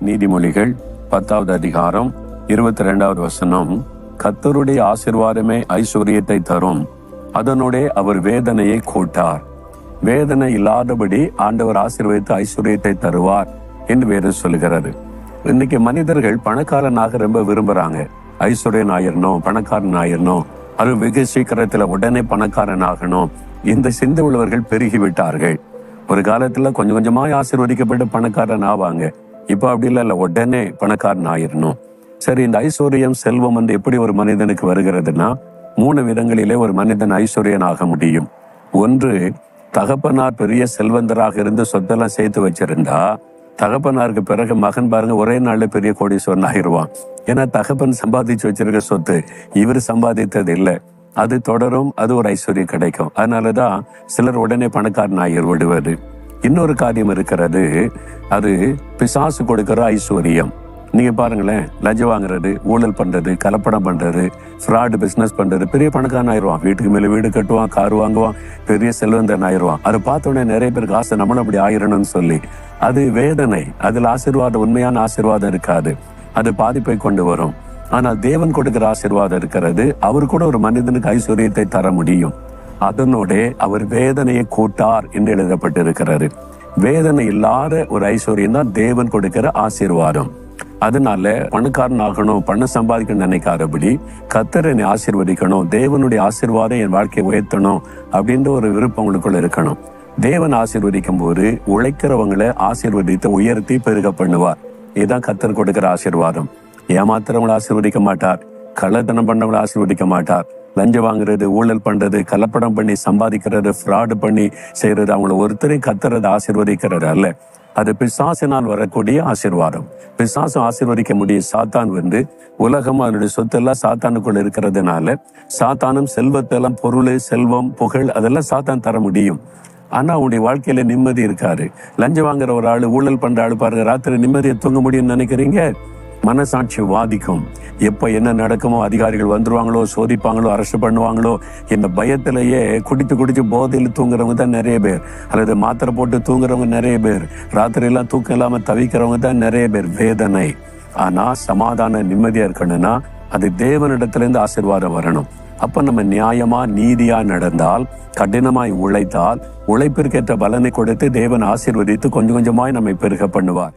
நீதிமொழிகள் 10வது அதிகாரம் 22வது வசனம். கர்த்தருடைய ஆசீர்வாதமே ஐஸ்வர்யத்தை தரும், அதனோடே அவர் வேதனையை கூட்டார். வேதனை இல்லாதபடி ஆண்டவர் ஆசீர்வதித்து ஐஸ்வர்யத்தை தருவார் என்று வேதம் சொல்லுகிறது. இன்னைக்கு மனிதர்கள் பணக்காரனாக ரொம்ப விரும்புறாங்க. ஐஸ்வர்யன் ஆயிரணும், பணக்காரன் ஆயிரணும், அது வெகு சீக்கிரத்துல உடனே பணக்காரன் ஆகணும். இந்த சிந்தை உள்ளவர்கள் பெருகிவிட்டார்கள். ஒரு காலத்துல கொஞ்சம் கொஞ்சமா ஆசீர்வதிக்கப்பட்டு பணக்காரன் ஆவாங்க. இப்ப அப்படி இல்ல, உடனே பணக்காரன் ஆயிரணும். சரி, இந்த ஐஸ்வர்யம் செல்வம் வந்து எப்படி ஒரு மனிதனுக்கு வருகிறதுனா 3 விதங்களிலே ஒரு மனிதன் ஐஸ்வர்யன் ஆக முடியும். ஒன்று, தகப்பனார் பெரிய செல்வந்தராக இருந்து சொத்தெல்லாம் சேர்த்து வச்சிருந்தா தகப்பனாருக்கு பிறகு மகன் பாருங்க ஒரே நாள்ல பெரிய கோடீஸ்வரன் ஆகிருவான். ஏன்னா தகப்பன் சம்பாதிச்சு வச்சிருக்க சொத்து இவர் சம்பாதித்தது இல்லை, அது தொடரும், அது ஒரு ஐஸ்வர்யம் கிடைக்கும். அதனாலதான் சிலர் உடனே பணக்காரன் ஆகி விடுவது. இன்னொரு காரியம் இருக்கிறது, அது பிசாசு கொடுக்கிற ஐஸ்வர்யம். நீங்க பாருங்களேன், லஞ்சம் வாங்குறது, ஊழல் பண்றது, கலப்படம் பண்றது, ஃப்ராடு பிசினஸ் பண்றது, பெரிய பணக்காரன் ஆயிடுவான். வீட்டுக்கு மேல வீடு கட்டுவான், கார் வாங்குவான், பெரிய செல்வந்தன் ஆயிடுவான். அது பார்த்த உடனே நிறைய பேருக்கு ஆசை, நம்மளும் அப்படி ஆயிரணும்னு சொல்லி. அது வேதனை. அதில் ஆசீர்வாதம், உண்மையான ஆசீர்வாதம் இருக்காது, அது பாதிப்பை கொண்டு வரும். ஆனால் தேவன் கொடுக்கிற ஆசீர்வாதம் இருக்கிறது, அவர் கூட ஒரு மனிதனுக்கு ஐஸ்வர்யத்தை தர முடியும். அதனோட அவர் வேதனையை கூட்டார் என்று எழுதப்பட்டிருக்கிறது. வேதனை இல்லாத ஒரு ஐஸ்வர்யம் தான் தேவன் கொடுக்கிற ஆசீர்வாதம். அதனால பணக்காரன் ஆகணும், பணம் சம்பாதிக்கணும்னு நினைக்காதபடி கர்த்தர் என்னை ஆசீர்வதிக்கணும், தேவனுடைய ஆசீர்வாதம் என் வாழ்க்கையை உயர்த்தணும் அப்படின்ற ஒரு விருப்பம் உங்களுக்குள்ள இருக்கணும். தேவன் ஆசீர்வதிக்கும் போது உழைக்கிறவங்களை ஆசீர்வதித்து உயர்த்தி பெருக பண்ணுவார். இதுதான் கர்த்தர் கொடுக்கிற ஆசீர்வாதம். ஏமாத்துறவங்களை ஆசீர்வதிக்க மாட்டார், கள்ளத்தனம் பண்ணவங்களை ஆசீர்வதிக்க மாட்டார். லஞ்சம் வாங்குறது, ஊழல் பண்றது, கலப்படம் பண்ணி சம்பாதிக்கிறது, ஃப்ராடு பண்ணி செய்யறது, அவங்கள ஒருத்தரையும் கர்த்தர் ஆசீர்வதிக்கிறது அல்ல. அது பிசாசினால் வரக்கூடிய ஆசீர்வாதம். பிசாசு ஆசீர்வதிக்க முடியும். சாத்தான் வந்து உலகம் அதனுடைய சொத்தெல்லாம் சாத்தானுக்குள்ள இருக்கிறதுனால சாத்தானும் செல்வத்தெல்லாம், பொருள், செல்வம், புகழ் அதெல்லாம் சாத்தான் தர முடியும். ஆனா அவனுடைய வாழ்க்கையில நிம்மதி இருக்காது. லஞ்சம் வாங்குற ஒரு ஆளு, ஊழல் பண்ற ஆளு பாருங்க, ராத்திரி நிம்மதியை தூங்க முடியும்னு நினைக்கிறீங்க? மனசாட்சி வாதிக்கும். எப்ப என்ன நடக்குமோ, அதிகாரிகள் வந்துருவாங்களோ, சோதிப்பாங்களோ, அரெஸ்ட் பண்ணுவாங்களோ, இந்த பயத்திலேயே குடிச்சு போதையில் தூங்குறவங்க தான் நிறைய பேர், அல்லது மாத்திரை போட்டு தூங்குறவங்க நிறைய பேர், ராத்திரி எல்லாம் தூக்கம் இல்லாம தவிக்கிறவங்க தான் நிறைய பேர். வேதனை. ஆனா சமாதான நிம்மதியா இருக்கணும்னா அது தேவனிடத்திலிருந்து ஆசீர்வாதம் வரணும். அப்ப நம்ம நியாயமா நீதியா நடந்தால், கடினமாய் உழைத்தால், உழைப்பிற்கேற்ற பலனை கொடுத்து தேவன் ஆசீர்வதித்து கொஞ்சம் கொஞ்சமாய் நம்மை பெருக பண்ணுவார்.